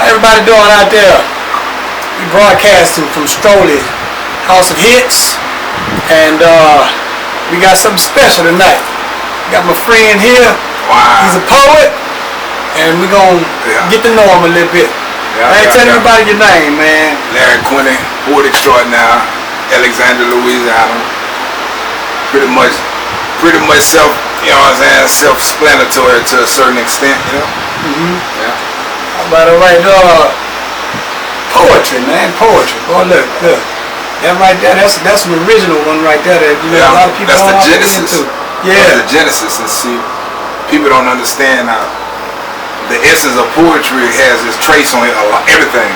How everybody doing out there? We broadcasting from Strolley, House of Hits, and we got something special tonight. Got my friend here. Wow. He's a poet, and we're gonna get to know him a little bit. Tell everybody your name, man. Larry Quinney, poet extraordinaire, Alexander, Louisiana. Pretty much self, you know what I'm saying, self-explanatory to a certain extent, you know. Yeah. By the way, poetry, man, poetry. Boy, look. That right there, that's an original one right there that a lot of people that's don't the genesis. Yeah. That's the genesis, and see, people don't understand how the essence of poetry has its trace on it, everything,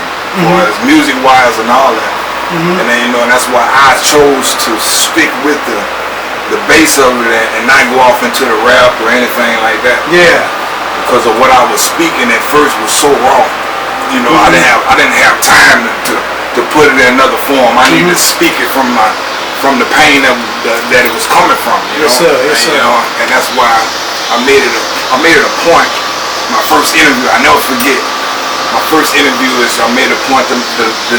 as music-wise and all that. And then, and that's why I chose to stick with the base of it and not go off into the rap or anything like that. Yeah. Because of what I was speaking at first was so raw. You know, I didn't have time to put it in another form. I needed to speak it from the pain that it was coming from. You know, yes, sir. You know, and that's why I made it a point. My first interview, I never forget. My first interview is I made a point to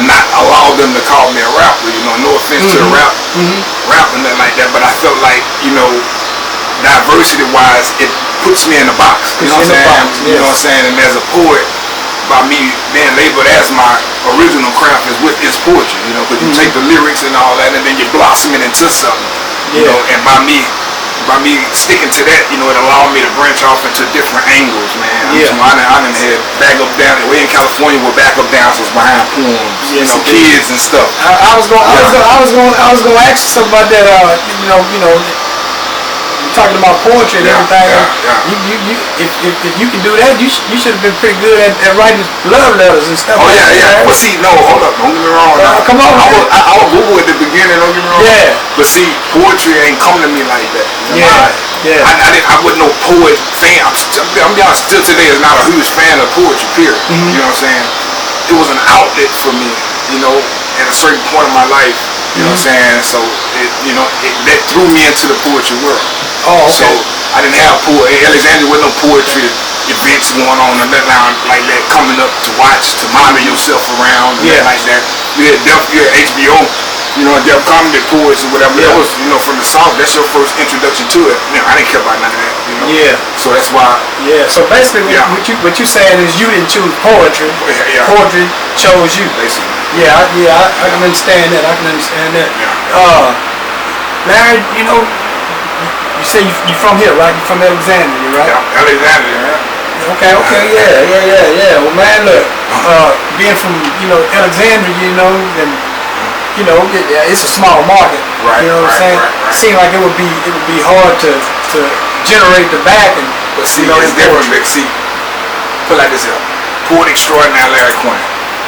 not allow them to call me a rapper. You know, no offense to the rap and nothing like that, but I felt like, diversity-wise, it puts me in a box. You know what I'm saying? You know what I'm saying? And as a poet, by me being labeled as my original craft is poetry. You know, because you take the lyrics and all that, and then you blossom it into something. You know, and by me sticking to that, it allowed me to branch off into different angles, man. I done had back up down. Way in California, where back up dancers behind poems, kids and stuff. I was gonna ask you something about that. Talking about poetry and everything. If you can do that, you should have been pretty good at writing love letters and stuff. Oh yeah. Well, see, no, hold up, don't get me wrong. Come on. I was Google at the beginning. Don't get me wrong. Yeah. But see, poetry ain't come to me like that. I wasn't no poet fan. I'm be honest, still today is not a huge fan of poetry. Period. You know what I'm saying? It was an outlet for me. At a certain point in my life. You know what I'm saying? So that threw me into the poetry world. Oh, okay. So I didn't have Alexander with no poetry events going on and nothing like that coming up to watch, to monitor yourself around and like that. You had HBO, Def Comedy Poets or whatever. That was, from the South, that's your first introduction to it. I didn't care about none of that, Yeah. So that's why. Yeah. So basically what you saying is you didn't choose poetry. Poetry chose you. Basically. Yeah, I can understand that. Larry, you say you're from here, right? You're from Alexandria, right? Yeah, Alexandria, Okay, yeah. Well, man, look, being from, Alexandria, and, it's a small market. Right. You know what I'm saying? Right. Seems like it would be hard to generate the backing. But see, it's different, Big C. Put like this here. Poet extraordinaire Larry Quinney.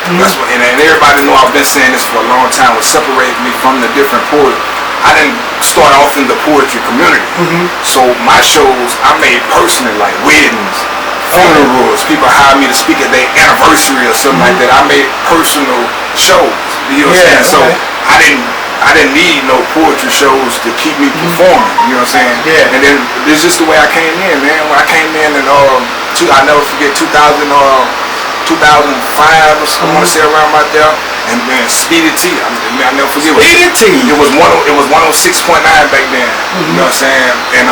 That's what, and everybody know I've been saying this for a long time. What separates me from the different poets, I didn't start off in the poetry community. So my shows I made personally, like weddings, funerals. People hired me to speak at their anniversary or something like that. I made personal shows. You know what I'm saying? So I didn't need no poetry shows to keep me performing. You know what I'm saying? Yeah. And then this is just the way I came in, man. When I came in I never forget 2005 or something, I want to say around right there, and man, Speedy T, I never forget. Speedy T. It was 106.9 back then. You know what I'm saying? And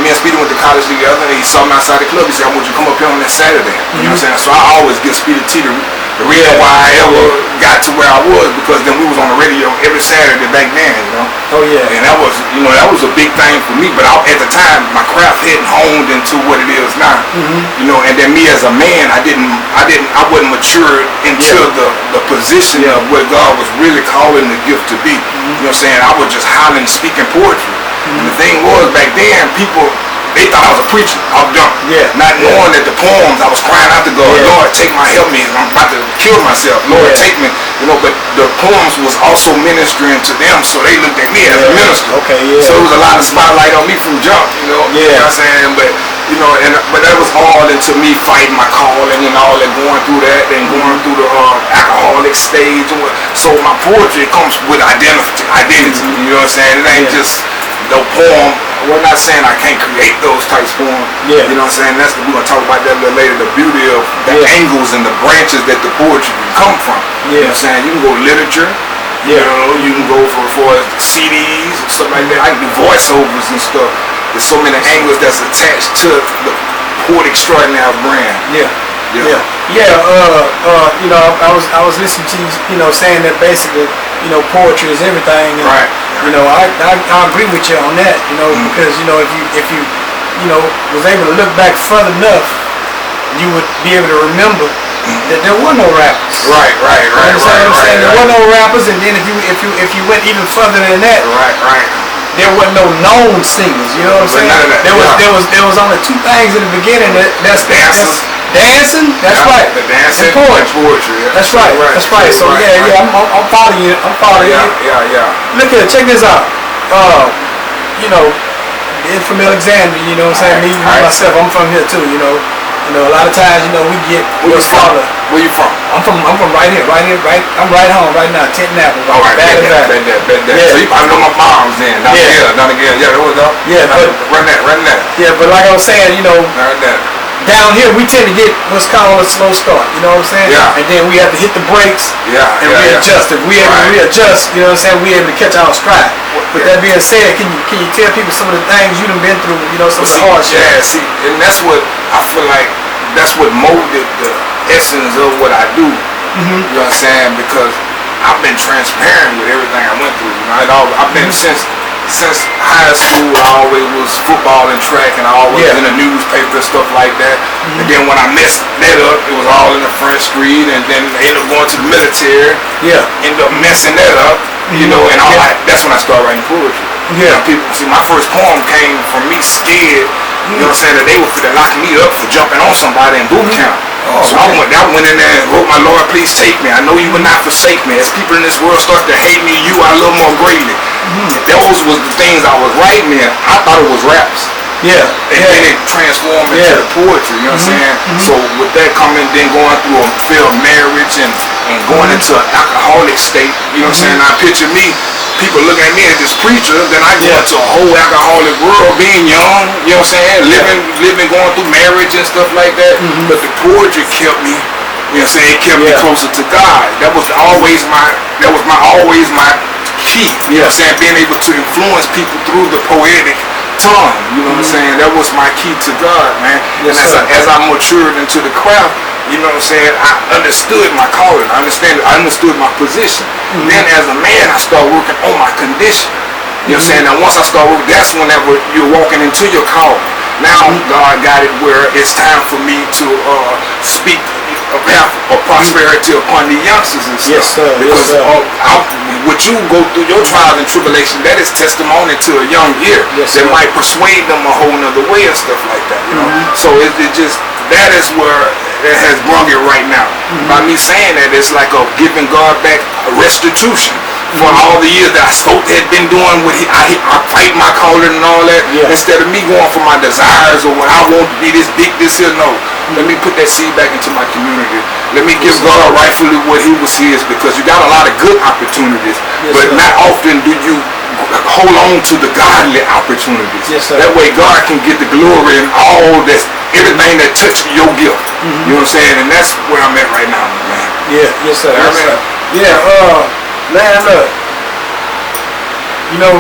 me and Speedy went to college together, and he saw me outside the club. He said, "I want you to come up here on that Saturday." You know what I'm saying? So I always give Speedy T the reason why I ever got to where I was, because then we was on the radio every Saturday back then. Oh yeah. And that was a big thing for me. But at the time, my craft hadn't honed into what it is now. And then me as a man, I wasn't matured into the position of what God was really calling the gift to be. You know what I'm saying? I was just hollering, speaking poetry. And the thing was, back then, people, they thought I was a preacher. I was dumb. Not knowing that the poems, I was crying out to God, Lord, take help me. I'm about to kill myself. Lord, take me. But the poems was also ministering to them, so they looked at me as a minister. Okay, So there was a lot of spotlight on me from jump, You know what I'm saying? But, but that was all into me fighting my calling and all that, going through that, and going through the alcoholic stage. So my poetry comes with identity. You know what I'm saying? It ain't just no poem we're not saying I can't create those types for them. Yeah. You know what I'm saying? We're gonna talk about that a little later. The beauty of the angles and the branches that the poetry can come from. You know what I'm saying? You can go literature. You know, you can go for CDs or stuff like that. I can do voiceovers and stuff. There's so many angles that's attached to the Poet Extraordinaire brand. You know, I was listening to you know, saying that basically, you know, poetry is everything. And, you know, I agree with you on that. You know, because you know, if you you know, was able to look back further enough, you would be able to remember that there were no rappers. Right. There were no rappers, and then if you went even further than that, there were no known singers. You know what I'm saying? There was only two things in the beginning. That's dancing. That's right. The dancing and poetry. That's right. So I'm proud of you. Look here, check this out. You know, it's from Alexandria. You know what I'm saying? Me myself, I'm from here too. You know, a lot of times, you know, we get what's called. Where you from? I'm from right here. I'm right home right now, Tenton Apple. All right, bet that. So you probably know my mom's then. Down again. Yeah, there was up. Yeah, but run that. Yeah, but like I was saying, you know, down here we tend to get what's called a slow start. You know what I'm saying? Yeah. And then we have to hit the brakes. And readjust. If we able to readjust, you know what I'm saying, we able to catch our stride. With that being said, can you tell people some of the things you done been through? You know, some of the hardships. Yeah, see, and that's what I feel like. That's what molded the essence of what I do. You know what I'm saying? Because I've been transparent with everything I went through. You know, I've been since high school. I always was football and track, and I always in the newspaper and stuff like that. And then when I messed that up, it was all in the front street, and then I ended up going to the military. Ended up messing that up. You know, and all that's when I started writing poetry. You know, people see my first poem came from me scared. You know what I'm saying? That they were finna lock me up for jumping on somebody in boot camp. So I went in there and wrote, "My Lord, please take me. I know you will not forsake me. As people in this world start to hate me, you I love more greatly." Those was the things I was writing in. I thought it was raps. And then it transformed into the poetry, you know what I'm saying? So with that coming, then going through a failed marriage and going into an alcoholic state, you know what I'm saying? Now picture me, people look at me as this preacher, then I go into a whole alcoholic world, being young, you know what I'm saying? Living, going through marriage and stuff like that. But the poetry kept me, you know what I'm saying? It kept me closer to God. That was always my key, you know what I'm saying? Being able to influence people through the poetic tongue, you know what I'm saying? That was my key to God, man. And as I matured into the craft, you know what I'm saying, I understood my calling. I understood my position. Then as a man, I started working on my condition. You know what I'm saying? Now once I start working, that's whenever you're walking into your calling. Now God got it where it's time for me to speak a path of prosperity upon the youngsters and stuff. Because what you go through, your trials and tribulation, that is testimony to a young ear that might persuade them a whole nother way and stuff like that. You know, so it just that is where it has brung it right now. By me saying that, it's like a giving God back a restitution for all the years that I supposed to have been doing what I fight my calling and all that. Instead of me going for my desires or what I want to be this big, this here, no. Let me put that seed back into my community. Let me give God rightfully what He was His, because you got a lot of good opportunities, but not often do you hold on to the godly opportunities. That way God can get the glory and all that, everything that touched your gift. You know what I'm saying? And that's where I'm at right now, man. Yes sir. Man, look, you know,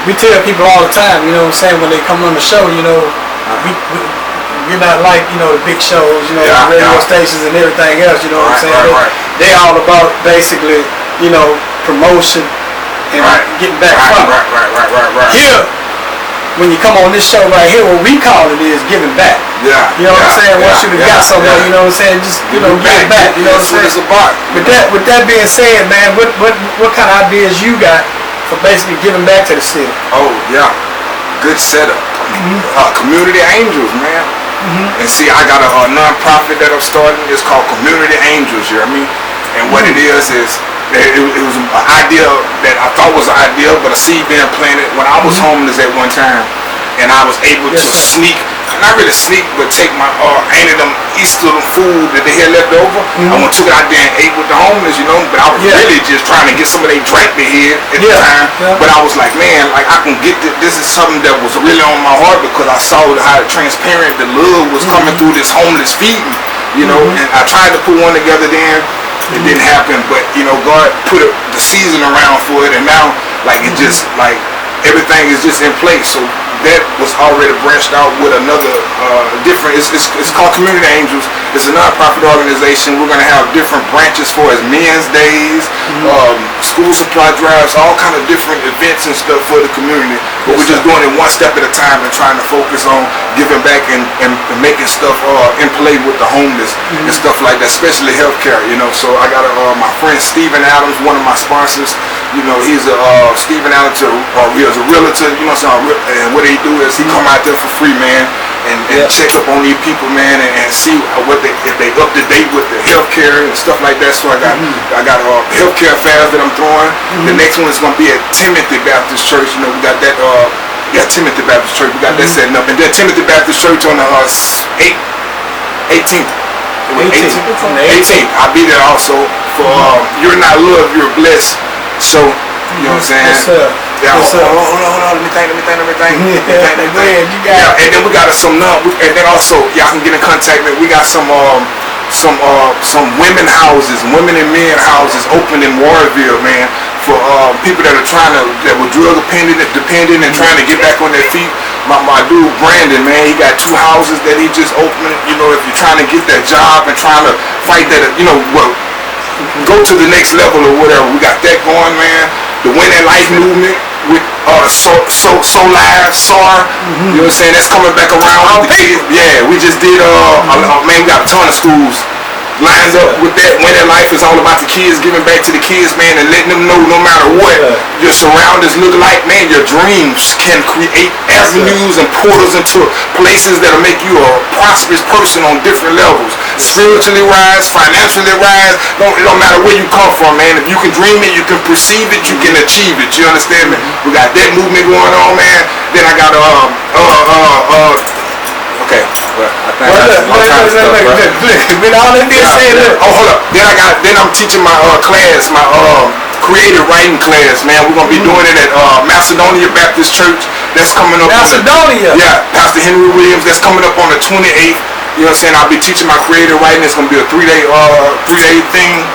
we tell people all the time, you know what I'm saying, when they come on the show, you know, we're not like, you know, the big shows, you know, the radio stations and everything else, you know what I'm saying? They all about basically, you know, promotion and getting back from it. Here, when you come on this show right here, what we call it is giving back. You know what I'm saying? Once you got somewhere, you know what I'm saying? Just, you know, give back. You know what I'm saying? It's about. With that being said, man, what kind of ideas you got for basically giving back to the city? Oh, yeah. Good setup. Community Angels, man. And see, I got a non-profit that I'm starting. It's called Community Angels, you know what I mean? And what it is it was an idea that I thought was an idea, but a seed being planted when I was homeless at one time, and I was able to sneak not really sneak, but take my handed them Easter food that they had left over. I went took it out there and ate with the homeless, you know. But I was really just trying to get some of their drink they had at the time. But I was like, man, like I can get this is something that was really on my heart because I saw how transparent the love was coming through this homeless feeding, you know. And I tried to put one together then. It didn't happen, but you know, God put the season around for it, and now like it just like everything is just in place. So that was already branched out with another different. It's called Community Angels. It's a non-profit organization. We're gonna have different branches for as men's days, school supply drives, all kind of different events and stuff for the community. But we're just doing it one step at a time and trying to focus on giving back and making stuff in play with the homeless and stuff like that, especially healthcare. You know, so I got my friend Stephen Adams, one of my sponsors. You know, he's a Stephen Adams, he is a realtor. You know, and what he do is he come out there for free, man, and check up on these people, man, and see what if they up to date with the healthcare and stuff like that. So I got healthcare fairs that I'm throwing. The next one is gonna be at Timothy Baptist Church. You know, we got that. Timothy Baptist Church. We got that setting up, and then Timothy Baptist Church on the 18th. 18th. I'll be there also for You're Not Loved, You're Blessed. So you know what I'm saying? Yes, sir. Yeah, hold on, let me think. Yeah, you got and then we got and then also y'all can get in contact with. We got some women houses, women and men houses open in Warrenville, man, for people that were drug dependent and trying to get back on their feet. My dude Brandon, man, he got 2 houses that he just opened. You know, if you're trying to get that job and trying to fight that, you know, go to the next level or whatever. We got that going, man. The Win That Life movement with So Live, SAR. You know what I'm saying? That's coming back around with the kids. Yeah, we just did man, we got a ton of schools lined up with that. Win That Life is all about the kids, giving back to the kids, man, and letting them know no matter what your surroundings look like, man, your dreams can create avenues and portals into places that'll make you a prosperous person on different levels. Spiritually rise, financially rise, don't matter where you come from, man. If you can dream it, you can perceive it, you can achieve it. You understand me? We got that movement going on, man. Then I got okay. Well, with all that being said, hold up. Then I'm teaching my class, my creative writing class, man. We're gonna be doing it at Macedonia Baptist Church. That's coming up. Macedonia. Pastor Henry Williams. That's coming up on the 28th. You know what I'm saying? I'll be teaching my creative writing. It's gonna be a 3-day thing.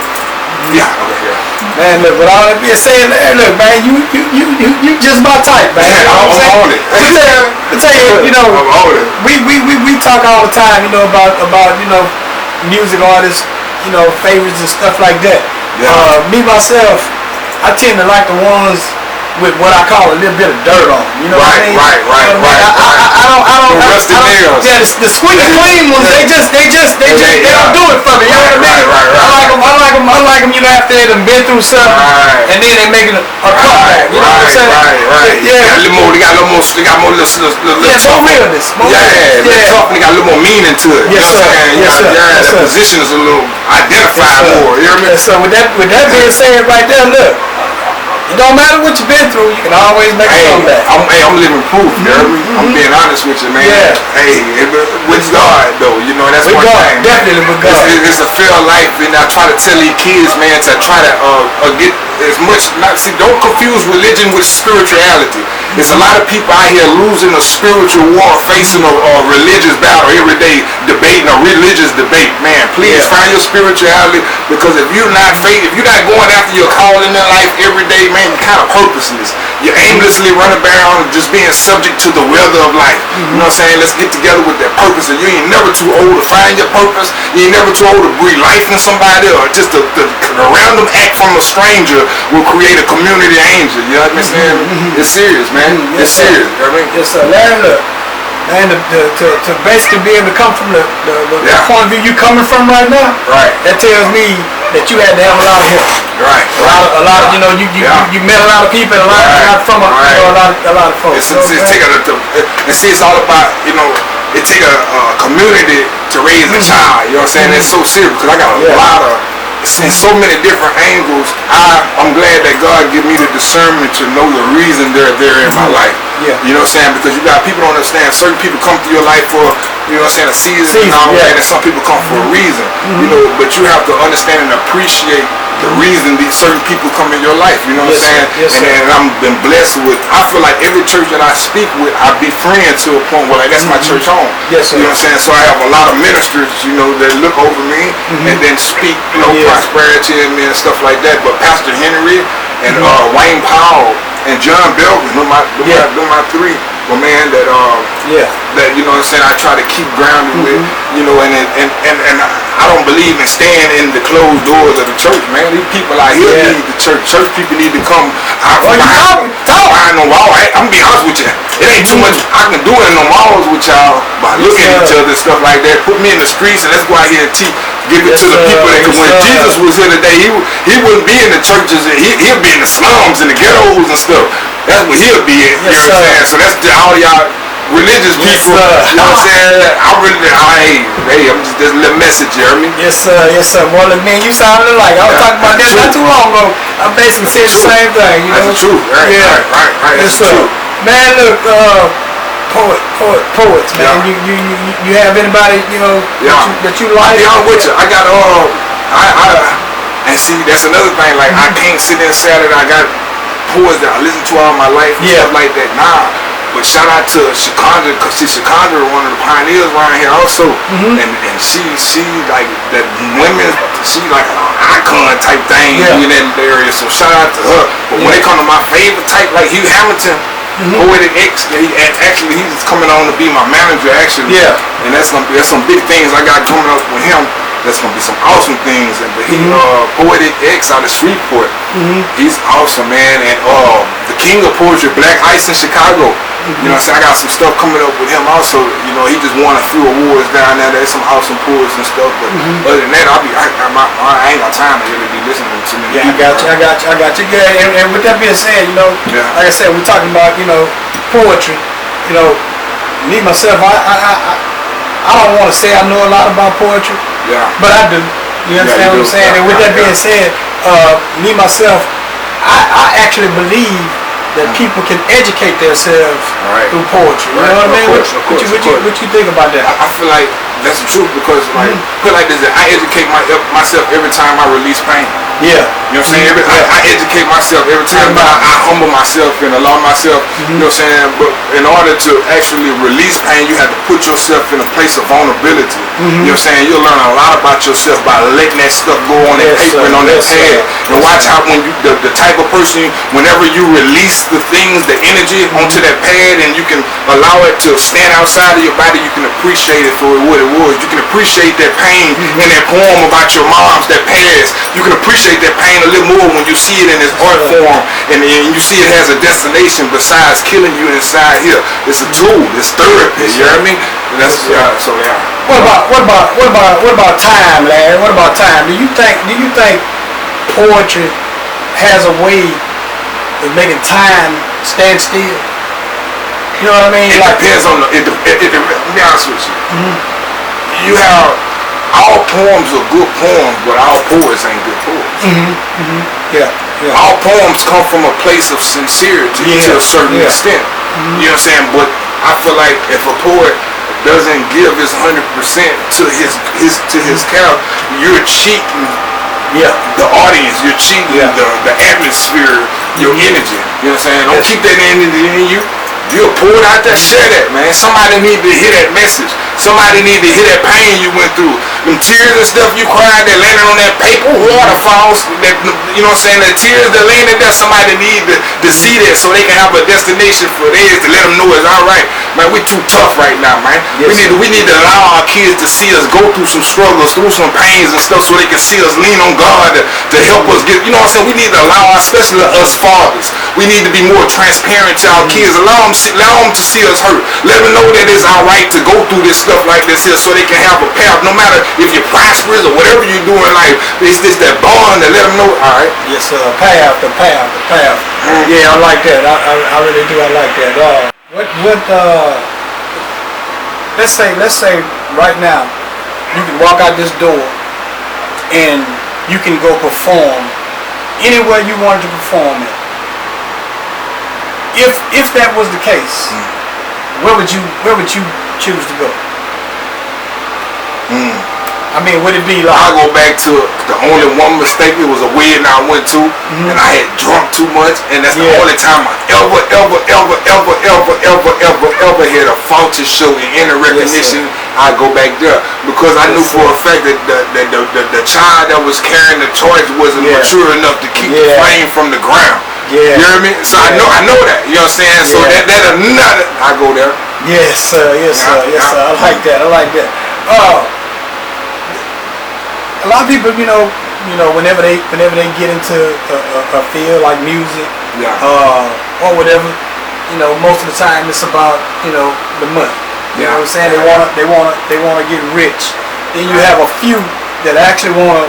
Yeah. Man, look, with all that being said, look, man, you just my type, man. Yeah, I'm on it. To tell you, you know, I'm on it. We talk all the time, you know, about you know, music artists, you know, favorites and stuff like that. Yeah. Me myself, I tend to like the ones with what I call a little bit of dirt on them. You know what I mean? Right. I don't. Rusty nails. Yeah, the squeaky clean ones, they don't do it for me. You know what I mean? I like them. You know, after they done been through something, and then they making a comeback. You know what I'm saying? Right. Yeah. They got more realness. Yeah, more realness. They got a little more meaning to it. Yes, sir. That position is a little identified more. You know what I mean? So with that being said, right there, look. It don't matter what you've been through, you can always make a comeback. I'm living proof, I'm being honest with you, man. Yeah. Hey, with God, though, you know, that's one thing. Definitely with God. It's a fair life, and I try to tell these kids, man, to try to get as much, don't confuse religion with spirituality. There's a lot of people out here losing a spiritual war, facing a religious battle every day, debating a religious debate. Man, please find your spirituality, because if you're not going after your calling in life every day, man, you're kind of purposeless. You're aimlessly running around and just being subject to the weather of life. You know what I'm saying? Let's get together with that purpose, and you ain't never too old to find your purpose. You ain't never too old to breathe life in somebody, or just the random act from a stranger will create a community angel. You know what I'm saying? It's serious, man. It's serious. You know what I mean? Yes, sir. Larry, look. And to basically be able to come from the point of view you coming from right now, that tells me that you had to have a lot of help. A lot of you know, you met a lot of people, and a lot from a lot of folks. It's all about, you know, it take a community to raise a child. You know what I'm saying? It's so serious, because I got a lot of in so many different angles. I'm glad that God give me the discernment to know the reason they're there in my life. Yeah. You know what I'm saying? Because you got people don't understand. Certain people come through your life for, you know what I'm saying, a season and all that, and some people come for a reason. You know, but you have to understand and appreciate the reason these certain people come in your life. You know what I'm saying? Yes, and I'm been blessed with. I feel like every church that I speak with, I befriend to a point where like that's my church home. Yes, sir. You know what I'm saying? So I have a lot of ministers, you know, that look over me and then speak, you know, prosperity in me and stuff like that. But Pastor Henry and Wayne Powell and John Belvin, them my three. But man, that you know what I'm saying, I try to keep grounded with, you know, and I don't believe in staying in the closed doors of the church, man. These people out here need the church. Church people need to come out behind the wall. I'm gonna be honest with you. It ain't too much I can do in the walls with y'all by looking at each other and stuff like that. Put me in the streets and let's go out here and teach. Give it to the people that when Jesus was here today, he wouldn't be in the churches. He'll be in the slums and the ghettos and stuff. That's what he'll be in. You know what I'm saying? So that's all y'all religious people. You know what I'm saying? I'm just a little message, Jeremy. Yes, sir. Well, man, you sounded like I was talking about that not too long ago. I basically said the same thing. You know? That's the truth. Right. That's the truth. Man, look, poets, man. You have anybody, you know, that you like? I'll be honest with you. I got and see, that's another thing. Like I can't sit there and say that I got poets that I listen to all my life and stuff like that. Nah. But shout out to Shakondra, because Shakondra is one of the pioneers around here also. And she like that women, she like an icon type thing in that area. So shout out to her. But when it comes to my favorite type, like Hugh Hamilton, Poetic X, actually he's coming on to be my manager actually. And that's some big things I got coming up with him. That's gonna be some awesome things. And but he Poetic X out of Shreveport. He's awesome, man. And the king of poetry, Black Ice in Chicago. You know what I'm saying? I got some stuff coming up with him also. You know, he just won a few awards down there. There's some awesome poets and stuff. But other than that, I ain't got time to really be listening to me. Yeah, I got you. Yeah, and with that being said, you know, like I said, we're talking about, you know, poetry. You know, me myself, I don't want to say I know a lot about poetry. But I do. You understand what I'm saying? And with that being said, me myself, I actually believe that people can educate themselves through poetry. You know what I mean? What you think about that? I feel like that's the truth because like put like this, I educate myself every time I release pain. You know what I'm saying? I educate myself every time I humble myself and allow myself, you know what I'm saying? But in order to actually release pain, you have to put yourself in a place of vulnerability. You know what I'm saying? You'll learn a lot about yourself by letting that stuff go on that paper and on that pad. And watch how when you the type of person, whenever you release the things, the energy onto that pad and you can allow it to stand outside of your body, you can appreciate it for what it was. You can appreciate that pain in that poem about your moms that passed. You can appreciate that pain a little more when you see it in its art form and you see it has a destination besides killing you inside here. It's a tool. It's therapy. You know what I mean? And that's What about time, Larry? What about time? Do you think poetry has a way of making time stand still? You know what I mean? It depends on to be honest with you. You have all poems are good poems, but all poets ain't good poets. All poems come from a place of sincerity to a certain extent. You know what I'm saying? But I feel like if a poet doesn't give his 100% to his character, you're cheating the audience, you're cheating the atmosphere, your energy. You know what I'm saying? Don't keep that energy in you. You're a poet out there, share that, man. Somebody need to hear that message. Somebody need to hear that pain you went through. Them tears and stuff you cried that landed on that paper, waterfalls, that, you know what I'm saying, the tears that landed there, somebody need to see that so they can have a destination for theirs to let them know it's alright. Man, we too tough right now, man. We need to allow our kids to see us go through some struggles, through some pains and stuff so they can see us lean on God to help us get, you know what I'm saying, we need to allow, especially us fathers, we need to be more transparent to our kids. Allow them to see us hurt. Let them know that it's alright to go through this stuff like this here so they can have a path. No matter if you're prosperous or whatever you do in life, it's just that bond to let them know, alright. Yes, sir. Path. Yeah, I like that. I really do. I like that. Let's say right now, you can walk out this door and you can go perform anywhere you wanted to perform at. If that was the case, where would you choose to go? I mean, would it be like... I'll go back to the only one mistake. It was a wedding I went to, and I had drunk too much, and that's the only time I ever had a faulty show in any recognition. I go back there because I knew for a fact that the child that was carrying the torch wasn't mature enough to keep the flame from the ground. You hear me? So I know that. You know what I'm saying? So that another, I go there. Yes, sir. Yes, sir. Yes, sir. I like that. A lot of people, whenever they get into a field like music, or whatever, most of the time it's about the money. You know what I'm saying? They wanna get rich. Then you have a few that actually wanna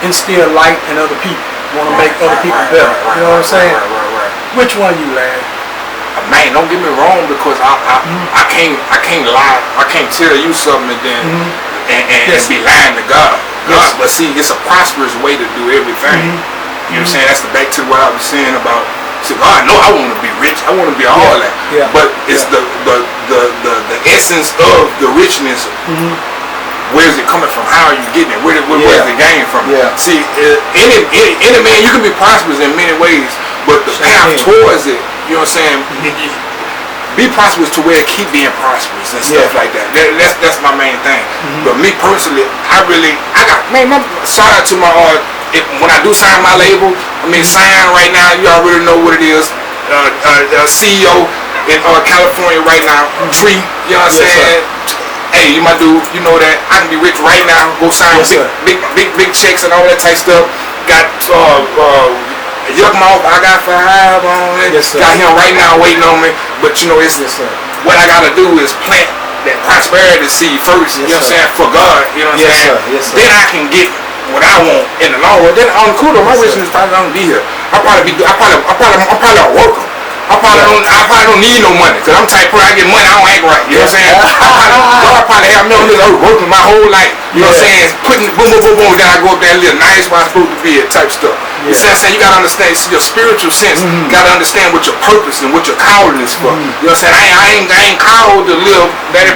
instill light in other people, wanna make other people better. You know what I'm saying? Which one you, lad? Man, don't get me wrong, because I can't lie. I can't tell you something and then and be lying to God. But see, it's a prosperous way to do everything. You know what I'm saying? That's back to what I was saying about. See, God, no, I want to be rich. I want to be all that. But it's the essence of the richness. Where's it coming from? How are you getting it? Where's the gain from? See, any man, you can be prosperous in many ways, but the path towards it, you know what I'm saying? Be prosperous to where it keep being prosperous and stuff like that. That's my main thing. But me personally, shout out to my when I do sign my label. I mean, sign right now. You already know what it is. CEO in California right now. Tree. You know what I'm saying? Hey, you my dude. You know that I can be rich right now. Go sign big checks and all that type stuff. Got Yuck Mouth, I got 5 on it. Got him right now waiting on me. But it's what I gotta do is plant that prosperity seed first. You know what I'm saying? For God. You know what I'm saying? Then I can get what I want in the long run. Then on the cool, my richness probably don't be here. I'm probably a worker. I probably don't need no money, because I'm the type of person, I get money, I don't act right. You know what I'm saying? God probably have me on this earth working my whole life. You know what I'm saying? Putting boom, then I go up there and live nice where I'm supposed to be at type stuff. You see what I'm saying? You gotta understand your spiritual sense. You gotta understand what your purpose and what your calling is for. You know what I'm saying? I ain't called to live that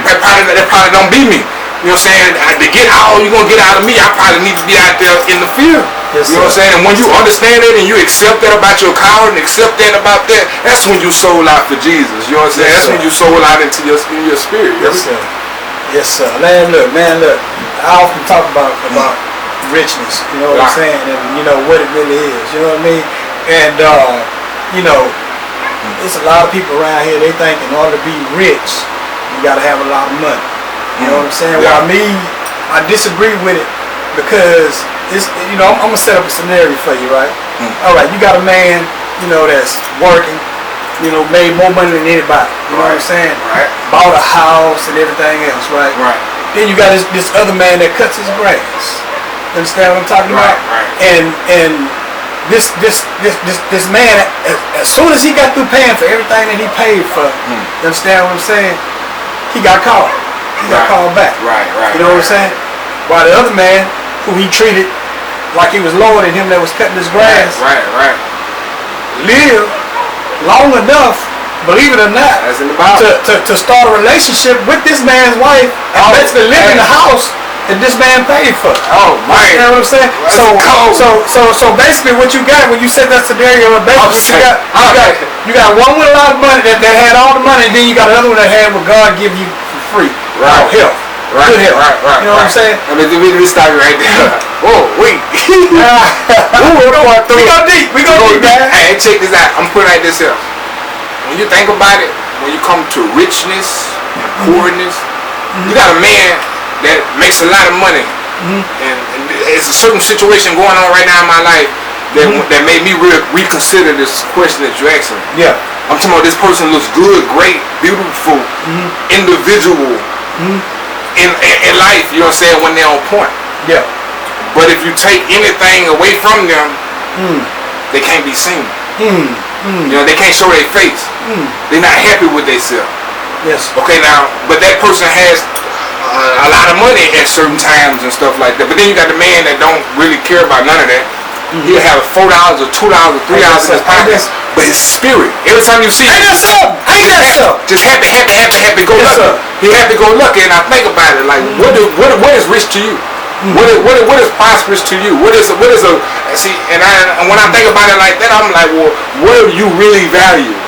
probably don't be me. You know what I'm saying? To get all you're gonna get out of me, I probably need to be out there in the field. You know what I'm saying? And when you understand it and you accept that about your calling, accept that about that, that's when you sold out for Jesus. You know what I'm saying? That's when you sold out into your spirit. Yes, sir. Yes, sir. Man, look. I often talk about richness. You know what I'm saying? And what it really is. You know what I mean? And it's a lot of people around here. They think in order to be rich, you got to have a lot of money. You know what I'm saying? Well, I disagree with it, because it's, I'm gonna set up a scenario for you, right? All right, you got a man, that's working, made more money than anybody. You know what I'm saying? Right. Bought a house and everything else, right? Right. Then you got this other man that cuts his grass. Understand what I'm talking about? Right. And this man, as soon as he got through paying for everything that he paid for, you understand what I'm saying? He got called. He got called back. Right. You know what I'm saying? While the other man, who he treated like he was lower than him that was cutting his grass, lived long enough, believe it or not, to start a relationship with this man's wife and basically live in the house that this man paid for. Oh man. You know what I'm saying? So basically what you got when you said that scenario, basically you got one with a lot of money that had all the money, and then you got another one that had what God give you for free. Health. Good health. You know what I'm saying? I mean, we stop you right there. Whoa, wait. We go deep. We go deep, man. Hey, check this out. I'm putting it like this here. When you think about it, when you come to richness and poorness, you got a man that makes a lot of money, and it's a certain situation going on right now in my life that made me reconsider this question that you asked me. Yeah. I'm talking about this person looks good, great, beautiful, individual in life, you know what I'm saying, when they're on point. Yeah. But if you take anything away from them, they can't be seen. They can't show their face. They're not happy with themselves. Yes. Okay, now, but that person has a a lot of money at certain times and stuff like that. But then you got the man that don't really care about none of that. He'll have $4 or $2 or $3 in his pocket, but his spirit, every time you see him, just happy, go lucky. He happy, go lucky. And I think about it, like, what is rich to you? What is prosperous to you? What is a see? And when I think about it like that, I'm like, well, what do you really value?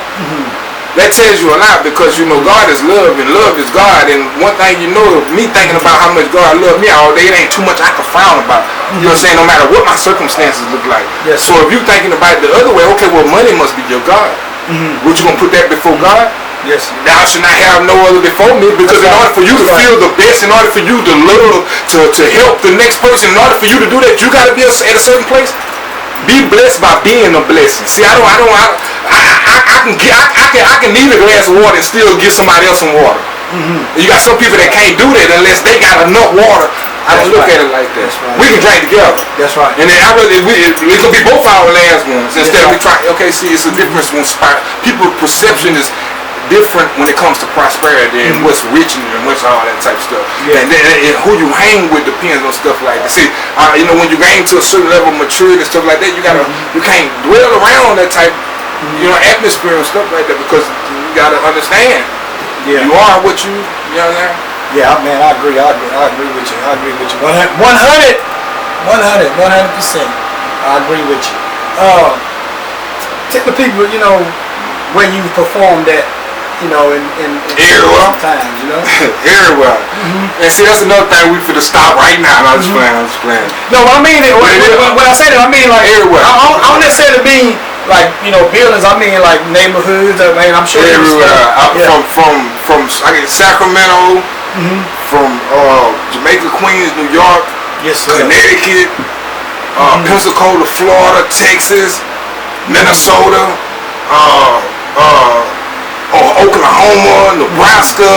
That tells you a lot, because God is love and love is God. And one thing me thinking about how much God loved me all day, it ain't too much I can frown about. You know what I'm saying? No matter what my circumstances look like. Yes, so if you thinking about it the other way, okay, well, money must be your God. Would you gonna put that before God? Yes. Thou should not have no other before me, because in order for you to feel the best, in order for you to love, to help the next person, in order for you to do that, you gotta be at a certain place. Be blessed by being a blessing. See, I can need a glass of water and still give somebody else some water. You got some people that can't do that unless they got enough water. I don't look at it like that. We can drink together. That's right. And then it could be both our last ones instead of we try. Okay, see, it's a difference when people's perception is different when it comes to prosperity and what's rich and what's all that type of stuff. Yeah. And then who you hang with depends on stuff like that. See, when you gain to a certain level of maturity and stuff like that, you can't dwell around that type, atmosphere and stuff like that, because you gotta understand. Yeah. You are what you know what I'm saying? Yeah, man, I agree with you. 100%. I agree with you. I tell the people, where you performed at, in everywhere. Times, everywhere. And see, that's another thing we finna stop right now. I'm just playing. No, I mean it. When I say that, I mean like everywhere. I don't necessarily mean like buildings. I mean like neighborhoods. I mean, I'm sure everywhere. From I get Sacramento, from Jamaica, Queens, New York, yes, sir. Connecticut, Pensacola, Florida, Texas, Minnesota, Oklahoma, Nebraska,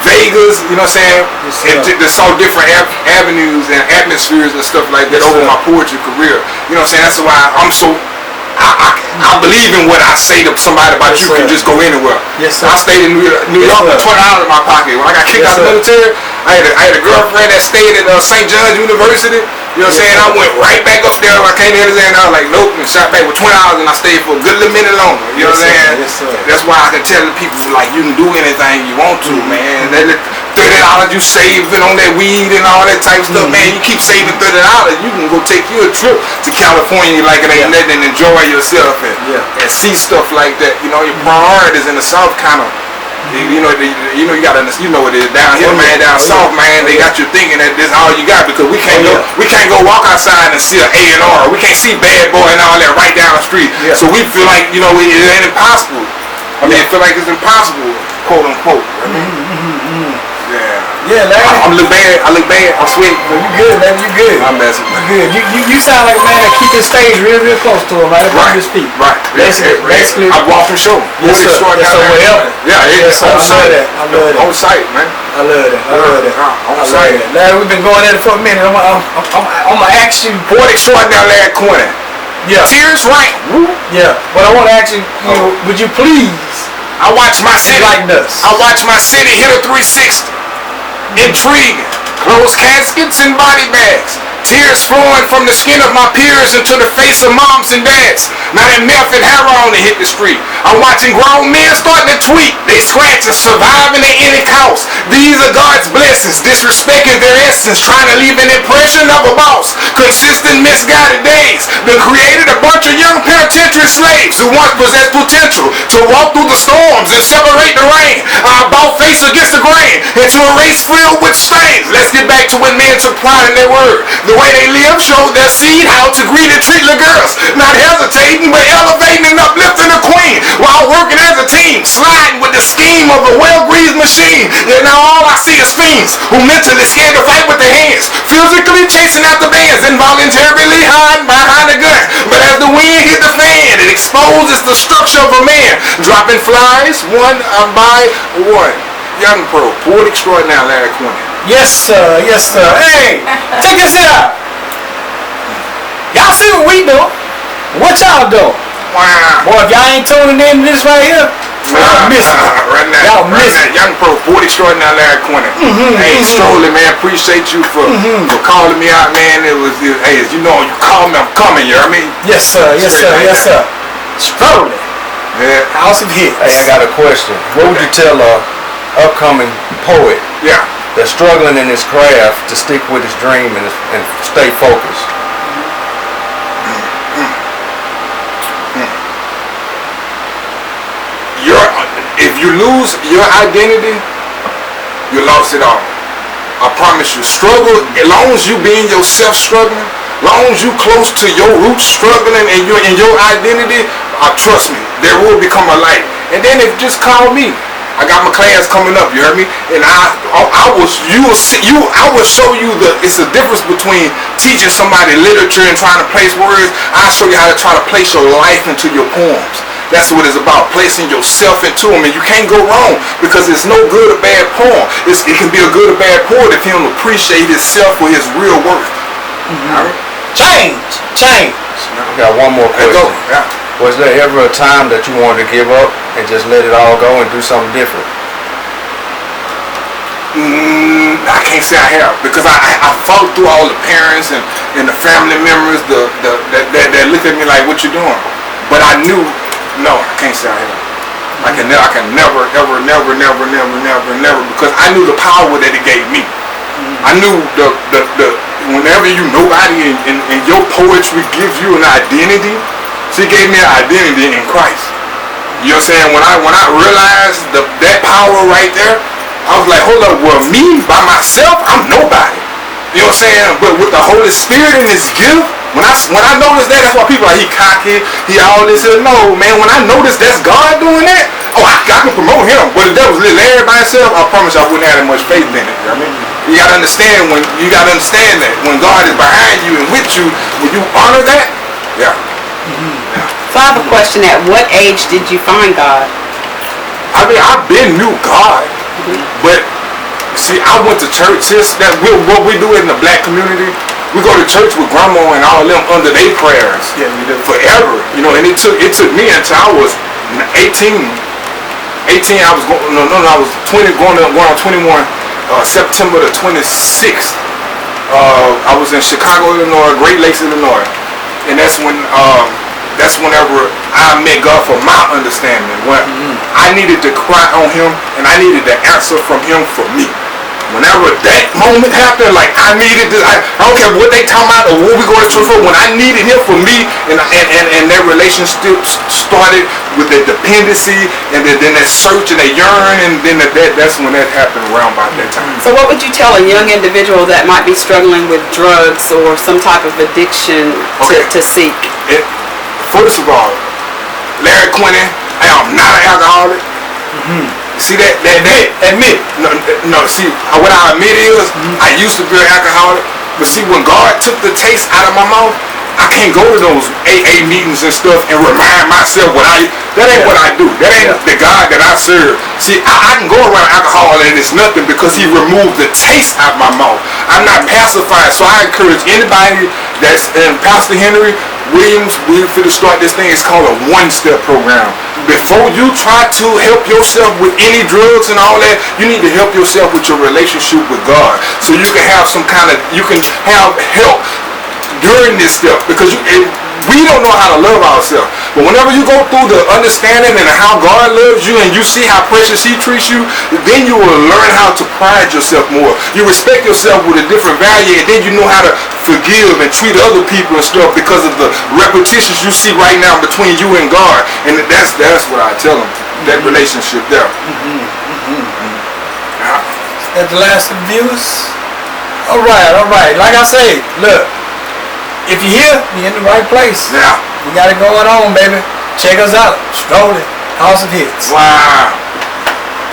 Vegas, you know what I'm saying? Yes, and there's so different avenues and atmospheres and stuff like that over my poetry career. You know what I'm saying? That's why I'm so I believe in what I say to somebody about you can just go anywhere. Yes, sir. I stayed in New York with $20 in my pocket. When I got kicked out of the military, I had a girlfriend that stayed at St. John's University. You know what I'm saying? I went right back up there. I came here and I was like, nope, and shot back with $20 and I stayed for a good little minute longer. You know what I'm saying? Yes, sir. That's why I can tell the people, like, you can do anything you want to, man. That $30 you saving on that weed and all that type of stuff, man. You keep saving $30, you can go take you a trip to California like it ain't nothing and enjoy yourself and see stuff like that. Your priorities in the South kind of, you gotta, what it is down here, man. Down south, man, they got you thinking that this all you got, because we can't go walk outside and see an A&R. We can't see Bad Boy and all that right down the street. So we feel like it ain't impossible. I mean, I feel like it's impossible, quote unquote. Yeah, Larry. I look bad. I'm sweating. No, you good, man. You good. I'm messing. You good. You sound like a man that keep his stage real close to him, right up on his feet. Right. Basically. I walk from show. Yes, sir. Yeah, it's on site. I love that. On site, man. I love that. On site. Larry, we've been going at it for a minute. I'm gonna ask you. Poet extraordinaire Larry Quinney. Yeah. Tears rain. Yeah. But I want to ask you, would you please? I watch my city. Likeness. I watch my city hit a 360. Intriguing. Closed caskets and body bags. Tears flowing from the skin of my peers into the face of moms and dads. Now that meth and heroin hit the street. I'm watching grown men starting to tweet. They scratching, surviving at any cost. These are God's blessings, disrespecting their essence, trying to leave an impression of a boss. Consistent, misguided days. They created a bunch of young penitentiary slaves who once possessed potential to walk through the storms and separate the rain. About face against the grain into a race filled with stains. Let's get back to when men took pride in their word. The way they live showed their seed how to greet and treat the girls. Not hesitating, but elevating and uplifting the queen while working as a team, sliding with the scheme of a well-greased machine. Yet now all I see is fiends who mentally scared to fight with their hands, physically chasing after bands, involuntarily hiding behind a gun. But as the wind hit the fan, it exposes the structure of a man, dropping flies one by one. Young pro, poet extraordinaire Larry Quinney. Yes, sir. Hey, check this out. Y'all see what we do? What y'all do? Wow. Boy, if y'all ain't tuning in to this right here, Y'all missing it. Right now. Y'all missing it. Young pro, 40 extraordinary Larry Quinney. Hey, Strolley, man, appreciate you for calling me out, man. Hey, as you know, you call me, I'm coming, you know what I mean? Yes, sir. Yes, sir. Yes, sir. Strolley. Yeah. House of Hits. Hey, I got a question. What would you tell a upcoming poet that's struggling in his craft to stick with his dream and stay focused? If you lose your identity, you lost it all. I promise you. Struggle, as long as you being yourself struggling, as long as you close to your roots struggling and you're in your identity, trust me, there will become a light. And then if just call me. I got my class coming up, you heard me? And I will show you it's a difference between teaching somebody literature and trying to place words. I'll show you how to try to place your life into your poems. That's what it's about, placing yourself into them. And you can't go wrong because it's no good or bad poem. It can be a good or bad poet if he don't appreciate himself for his real worth. All right? Change. I got one more question. Go. Yeah. Was there ever a time that you wanted to give up and just let it all go and do something different? I can't say I have because I fought through all the parents and the family members that looked at me like, what you doing? But I knew, no, I can't say I have. I can never, ever, never, because I knew the power that it gave me. I knew the whenever you nobody and your poetry gives you an identity. She gave me an identity in Christ. You know what I'm saying? When I realized that power right there, I was like, hold up, well, me by myself, I'm nobody. You know what I'm saying? But with the Holy Spirit and His gift, when I noticed that, that's why people are like, he cocky, he all this. No, man, when I noticed that's God doing that, I can promote him. But if that was Larry by himself, I promise you I wouldn't have that much faith in it. You know what I mean? You gotta understand that when God is behind you and with you, when you honor that, yeah. So I have a question. At what age did you find God? I mean, I've been knew God, but see, I went to church. What we do in the black community, we go to church with grandma and all them under their prayers. Yeah, we do. Forever, you know. And it took me until I was 18. I was I was 20, going on 21. September the 26th. I was in Chicago, Illinois, Great Lakes, Illinois, and that's whenever I met God for my understanding. When I needed to cry on Him and I needed the answer from Him for me. Whenever that moment happened, like I needed this, I don't care what they talking about or what we go to church for. When I needed Him for me, and that relationship started with the dependency, and then that search and that yearn, and then that's when that happened around about that time. So what would you tell a young individual that might be struggling with drugs or some type of addiction to seek? First of all, Larry Quinney, I am not an alcoholic. See that admit. No, see, what I admit is, I used to be an alcoholic, but see, when God took the taste out of my mouth, I can't go to those AA meetings and stuff and remind myself that ain't what I do. That ain't the God that I serve. See, I can go around alcohol and it's nothing because He removed the taste out of my mouth. I'm not pacified, so I encourage anybody that's in Pastor Henry Williams, we're going to start this thing. It's called a one-step program. Before you try to help yourself with any drugs and all that, you need to help yourself with your relationship with God, so you can have help during this step, because we don't know how to love ourselves. But whenever you go through the understanding and how God loves you and you see how precious He treats you, then you will learn how to pride yourself more. You respect yourself with a different value, and then you know how to forgive and treat other people and stuff because of the repetitions you see right now between you and God. And that's what I tell them, that relationship there. At the last of the viewers? All right. Like I say, look, if you're here, you're in the right place. Yeah. We got it going on, baby. Check us out. Strolley, House of Hits. Wow.